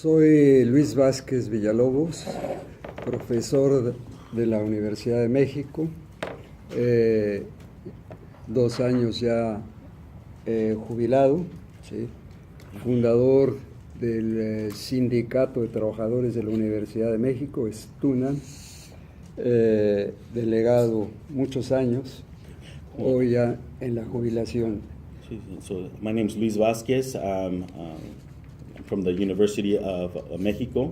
Soy Luis Vázquez Villalobos, profesor de la Universidad de México, 2 años ya jubilado, ¿sí? Fundador del Sindicato de Trabajadores de la Universidad de México, es TUNAM, delegado muchos años, hoy ya en la jubilación. So my name is Luis Vázquez. I'm from the University of Mexico,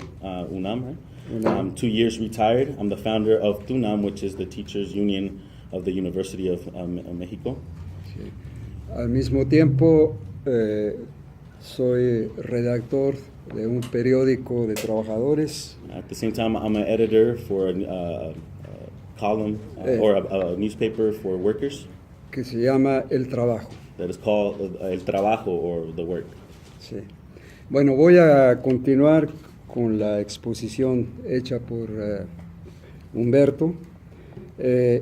UNAM, right? I'm 2 years retired. I'm the founder of TUNAM, which is the Teachers Union of the University of Mexico. Sí. Al mismo tiempo, soy redactor de un periódico de trabajadores. At the same time, I'm an editor for a column or a newspaper for workers. Que se llama El Trabajo. That is called El Trabajo, or The Work. Sí. Bueno, voy a continuar con la exposición hecha por Humberto,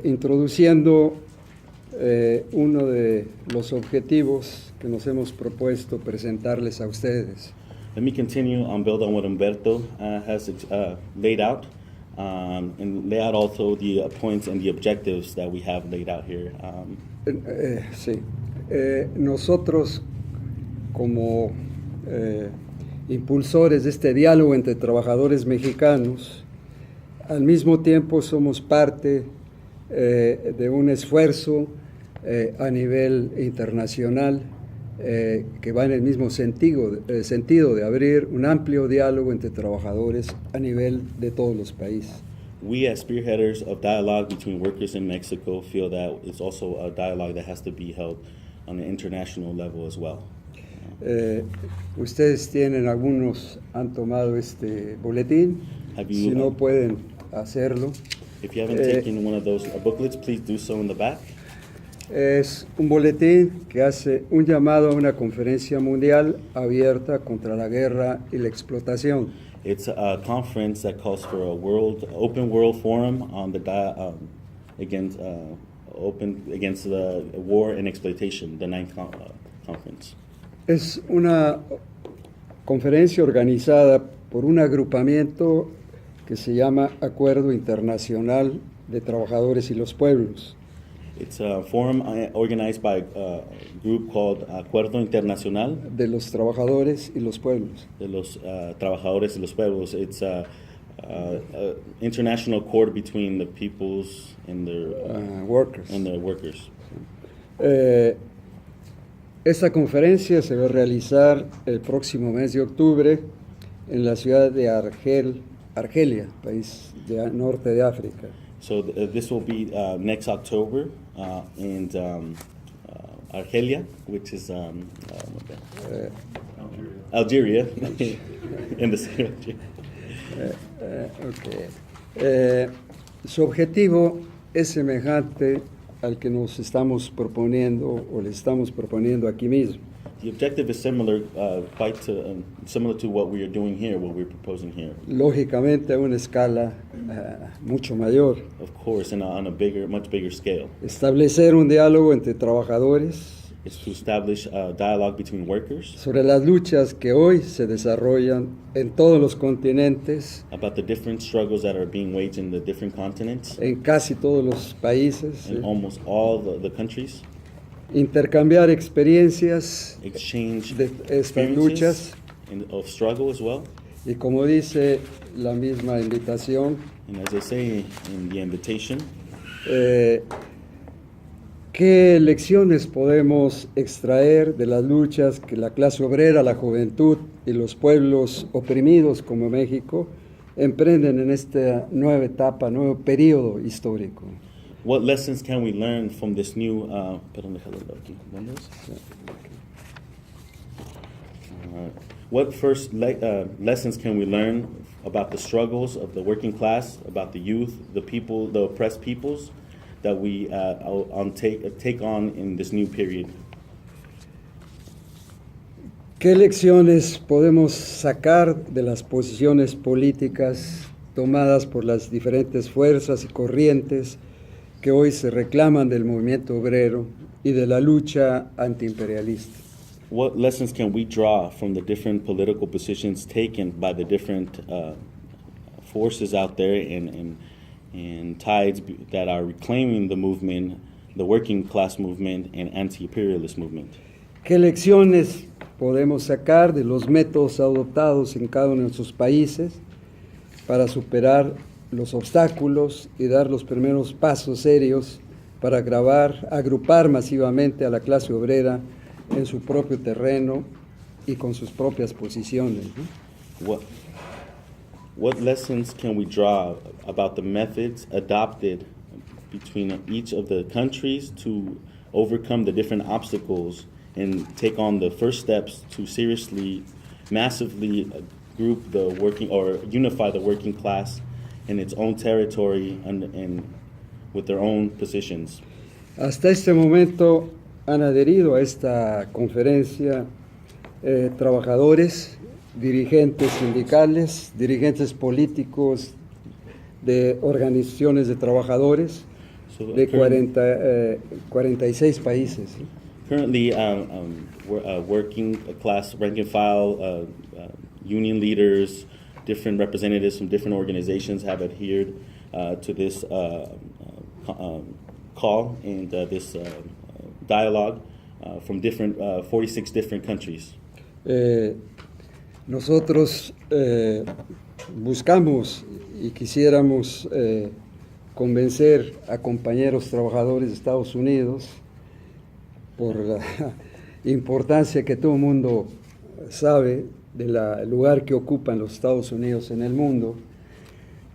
introduciendo uno de los objetivos que nos hemos propuesto presentarles a ustedes. Let me continue on build on what Humberto has laid out, and lay out also the points and the objectives that we have laid out here. Sí. Nosotros, como impulsores de este diálogo entre trabajadores mexicanos, al mismo tiempo somos parte de un esfuerzo a nivel internacional que va en el mismo sentido de abrir un amplio diálogo entre trabajadores a nivel de todos los países. We, as spearheaders of dialogue between workers in Mexico, feel that it's also a dialogue that has to be held on an international level as well. Ustedes tienen, algunos han tomado este boletín, si no pueden hacerlo. If you haven't taken one of those booklets, please do so in the back. Es un boletín que hace un llamado a una conferencia mundial abierta contra la guerra y la explotación. It's a conference that calls for a open world forum on the against the war and exploitation, the 9th conference. Es una conferencia organizada por un agrupamiento que se llama Acuerdo Internacional de Trabajadores y los Pueblos. It's a forum organized by a group called Acuerdo Internacional de los Trabajadores y los Pueblos. De los Trabajadores y los Pueblos. It's a international accord between the peoples and their workers. And their workers. Esta conferencia se va a realizar el próximo mes de octubre en la ciudad de Argelia, país del norte de África. So this will be next October in Argelia, which is Algeria, in the city of Algeria. Su objetivo es semejante al que nos estamos proponiendo o le estamos proponiendo aquí mismo. The objective is similar, similar to what we are doing here, what we're proposing here. Lógicamente a una escala mucho mayor. Of course, on a much bigger scale. Establecer un diálogo entre trabajadores. Is to establish a dialogue between workers. Sobre las luchas que hoy se desarrollan en todos los continentes. About the different struggles that are being waged in the different continents. En casi todos los países. In almost all the countries. Intercambiar experiencias Exchange de estas luchas of struggle as well. Y como dice la misma invitación, and as they say in the invitation, ¿qué lecciones podemos extraer de las luchas que la clase obrera, la juventud y los pueblos oprimidos como México emprenden en esta nueva etapa, nuevo periodo histórico? What lessons can we learn from this new what first lessons can we learn about the struggles of the working class, about the youth, the people, the oppressed peoples that we take on in this new period? ¿Qué lecciones podemos sacar de las posiciones políticas tomadas por las diferentes fuerzas y corrientes que hoy se reclaman del movimiento obrero y de la lucha antiimperialista? What lessons can we draw from the different political positions taken by the different forces out there and tides that are reclaiming the movement, the working class movement and anti-imperialist movement? ¿Qué lecciones podemos sacar de los métodos adoptados en cada uno de nuestros países para superar los obstáculos y dar los primeros pasos serios para agrupar masivamente a la clase obrera en su propio terreno y con sus propias posiciones, ¿no? What lessons can we draw about the methods adopted between each of the countries to overcome the different obstacles and take on the first steps to seriously, massively group the working or unify the working class in its own territory and with their own positions? Hasta este momento han adherido a esta conferencia trabajadores, dirigentes sindicales, dirigentes políticos de organizaciones de trabajadores de 46 países. Currently, working class, rank and file, union leaders, different representatives from different organizations have adhered to this call and this dialogue from different 46 different countries. Nosotros buscamos y quisiéramos convencer a compañeros trabajadores de Estados Unidos por la importancia que todo el mundo sabe del lugar que ocupan los Estados Unidos en el mundo,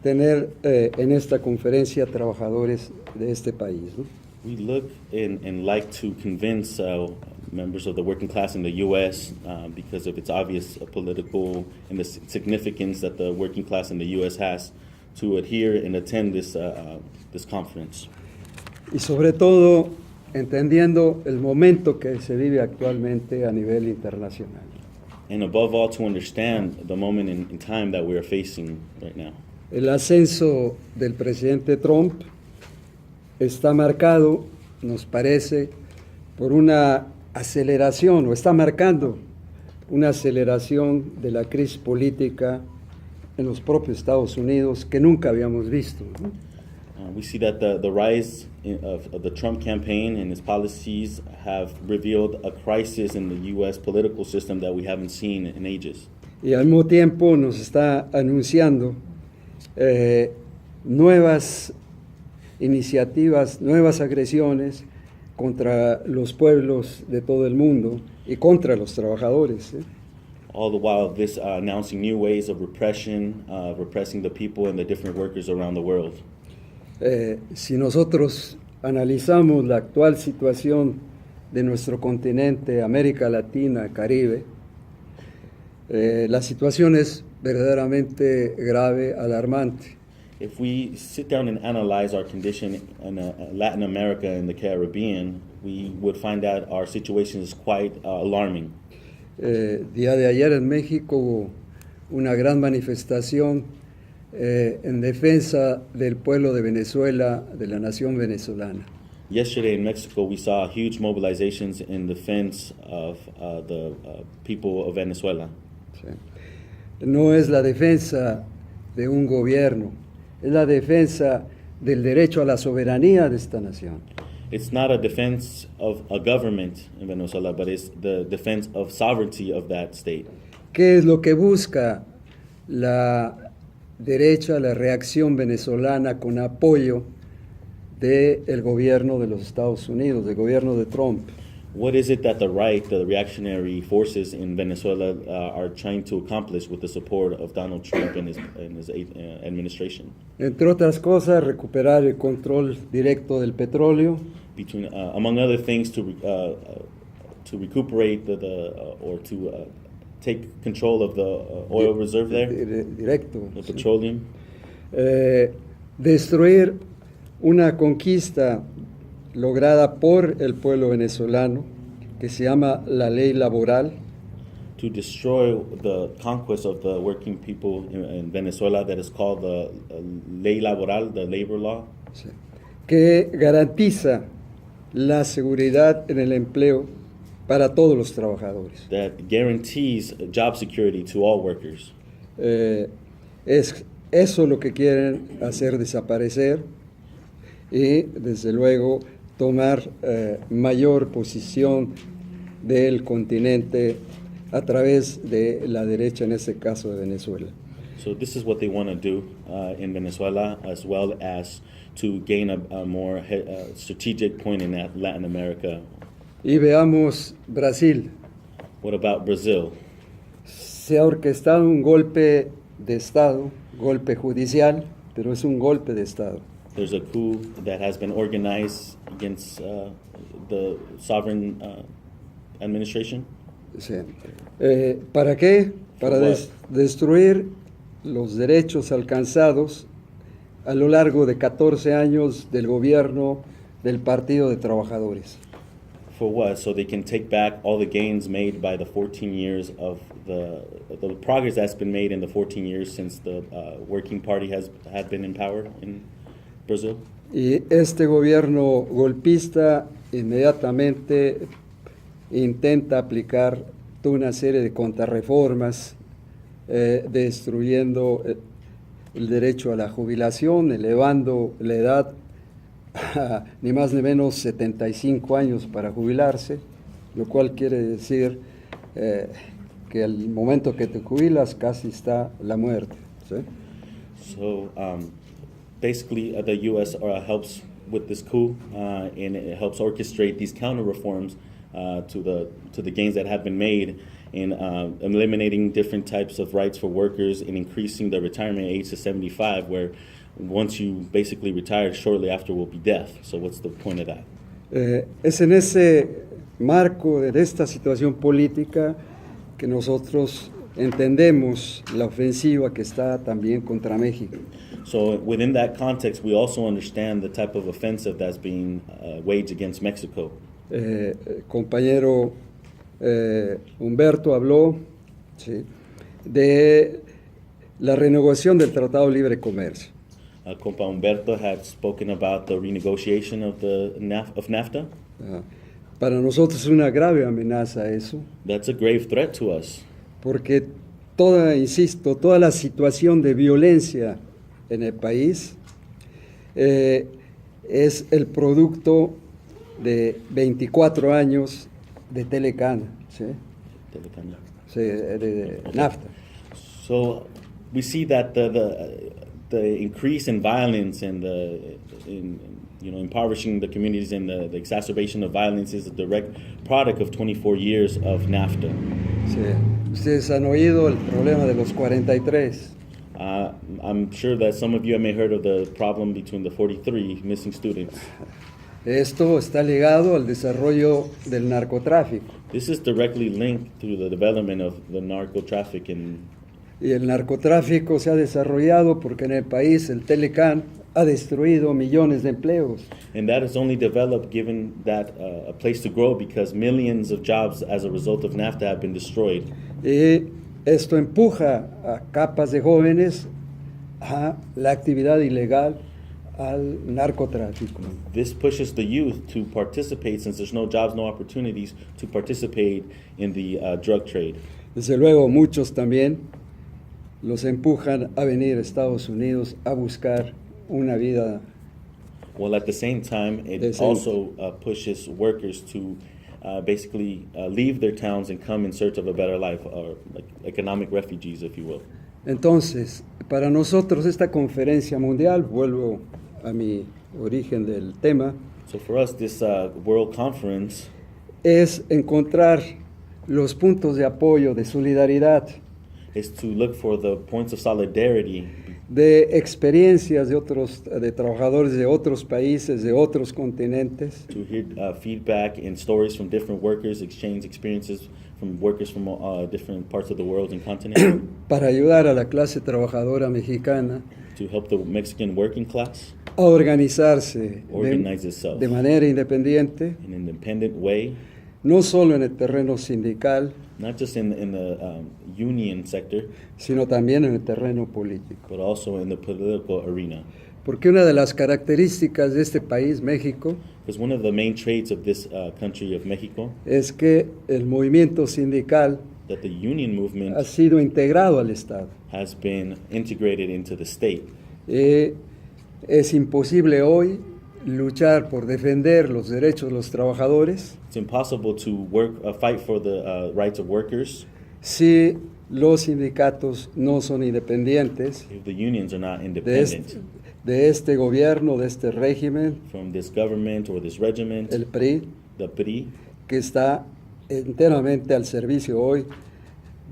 tener en esta conferencia trabajadores de este país, ¿no? We look and like to convince members of the working class in the U.S. Because of its obvious political and the significance that the working class in the U.S. has to adhere and attend this conference. Y sobre todo entendiendo el momento que se vive actualmente a nivel internacional. And above all, to understand the moment in time that we are facing right now. El ascenso del presidente Trump está marcado, nos parece, por una aceleración, o está marcando una aceleración de la crisis política en los propios Estados Unidos que nunca habíamos visto, ¿no? We see that the rise of the Trump campaign and his policies have revealed a crisis in the U.S. political system that we haven't seen in ages. Y al mismo tiempo nos está anunciando nuevas iniciativas, nuevas agresiones contra los pueblos de todo el mundo y contra los trabajadores. All the while, this announcing new ways of repression, repressing the people and the different workers around the world. Si nosotros analizamos la actual situación de nuestro continente, América Latina, Caribe, la situación es verdaderamente grave, alarmante. If we sit down and analyze our condition in Latin America and the Caribbean, we would find out our situation is quite alarming. Día de ayer en México hubo una gran manifestación en defensa del pueblo de Venezuela, de la nación venezolana. Yesterday in Mexico, we saw huge mobilizations in defense of the people of Venezuela. Sí. No es la defensa de un gobierno, es la defensa del derecho a la soberanía de esta nación. It's not a defense of a government in Venezuela, but it's the defense of sovereignty of that state. ¿Qué es lo que busca la derecha, la reacción venezolana con apoyo del gobierno de los Estados Unidos, del gobierno de Trump? What is it that the right, the reactionary forces in Venezuela are trying to accomplish with the support of Donald Trump and his administration? Entre otras cosas, recuperar el control directo del petróleo. Between, among other things, to recuperate or to take control of the oil reserve there, directo, the sí. petroleum. Destruir una conquista lograda por el pueblo venezolano que se llama la ley laboral. To destroy the conquest of the working people in Venezuela that is called the ley laboral, the labor law. Sí. Que garantiza la seguridad en el empleo para todos los trabajadores. that guarantees job security to all workers. Es eso lo que quieren hacer desaparecer y, desde luego, tomar mayor posición del continente a través de la derecha, en este caso de Venezuela. So this is what they want to do in Venezuela, as well as to gain a more strategic point in Latin America. Y veamos Brasil. What about Brazil? Se ha orquestado un golpe de Estado, golpe judicial, pero es un golpe de Estado. There's a coup that has been organized against the sovereign administration. Sí. ¿Para qué? Para destruir los derechos alcanzados a lo largo de 14 años del gobierno del Partido de Trabajadores. For what? So they can take back all the gains made by the 14 years of the progress that's been made in the 14 years since the working party had been in power in Brazil. Y este gobierno golpista inmediatamente intenta aplicar toda una serie de contrarreformas, destruyendo el derecho a la jubilación, elevando la edad a ni más ni menos 75 años para jubilarse, lo cual quiere decir que al momento que te jubilas casi está la muerte, ¿sí? So basically, the U.S. Helps with this coup, and it helps orchestrate these counter reforms to the gains that have been made in eliminating different types of rights for workers and increasing the retirement age to 75, where once you basically retire, shortly after will be death. So what's the point of that? Es en ese marco de esta situación política que nosotros entendemos la ofensiva que está también contra México. So within that context, we also understand the type of offensive that's being waged against Mexico. Compañero Humberto habló, ¿sí?, de la renegociación del Tratado de Libre Comercio. Compa Humberto had spoken about the renegotiation of NAFTA. Para nosotros es una grave amenaza eso, That's a grave threat to us. porque toda la situación de violencia en el país es el producto de 24 años de Telecán, ¿sí? Sí, de NAFTA. So we see that the increase in violence and impoverishing the communities and the exacerbation of violence is a direct product of 24 years of NAFTA. Sí. Ustedes han oído el problema de los 43. I'm sure that some of you may have heard of the problem between the 43 missing students. Esto está ligado al desarrollo del narcotráfico. This is directly linked to the development of the narco-trafficking. Y el narcotráfico se ha desarrollado porque en el país el Telecán ha destruido millones de empleos. And that has only developed given that a place to grow because millions of jobs as a result of NAFTA have been destroyed. Y esto empuja a capas de jóvenes a la actividad ilegal, al narcotráfico. This pushes the youth to participate, since there's no jobs, no opportunities, to participate in the drug trade. Desde luego, muchos también los empujan a venir a Estados Unidos a buscar una vida. Well, at the same time, it decente. also pushes workers to basically leave their towns and come in search of a better life, or like economic refugees, if you will. Entonces, para nosotros esta conferencia mundial, vuelvo a mi origen del tema, So for us, this World Conference es encontrar los puntos de apoyo, de solidaridad, is to look for the points of solidarity, de experiencias de trabajadores de otros países, de otros continentes, to hear feedback and stories from different workers, exchange experiences from workers from different parts of the world and continent, para ayudar a la clase trabajadora mexicana to help the Mexican working class a organizarse organize itself de manera independiente, in an independent way, no solo en el terreno sindical, not just in the union sector, sino también en el terreno político. but also in the political arena. Porque una de las características de este país, México, Because one of the main traits of this country of Mexico, es que el movimiento sindical that the union movement ha sido integrado al Estado. has been integrated into the state. Es imposible hoy luchar por defender los derechos de los trabajadores It's impossible to fight for the rights of workers si los sindicatos no son independientes if the unions are not de independent este gobierno, de este régimen, from this government or this regiment, el PRI, the PRI, que está enteramente al servicio hoy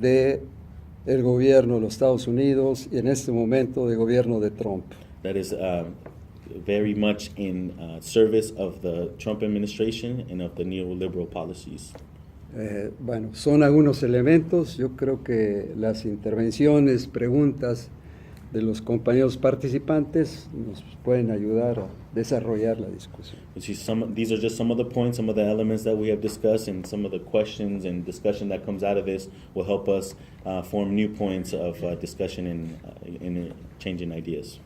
de el gobierno de los Estados Unidos y en este momento del gobierno de Trump. that is very much in service of the Trump administration and of the neoliberal policies. Bueno, son algunos elementos. Yo creo que las intervenciones, preguntas de los compañeros participantes nos pueden ayudar a desarrollar la discusión. These are just some of the points, some of the elements that we have discussed, and some of the questions and discussion that comes out of this will help us form new points of discussion and changing ideas.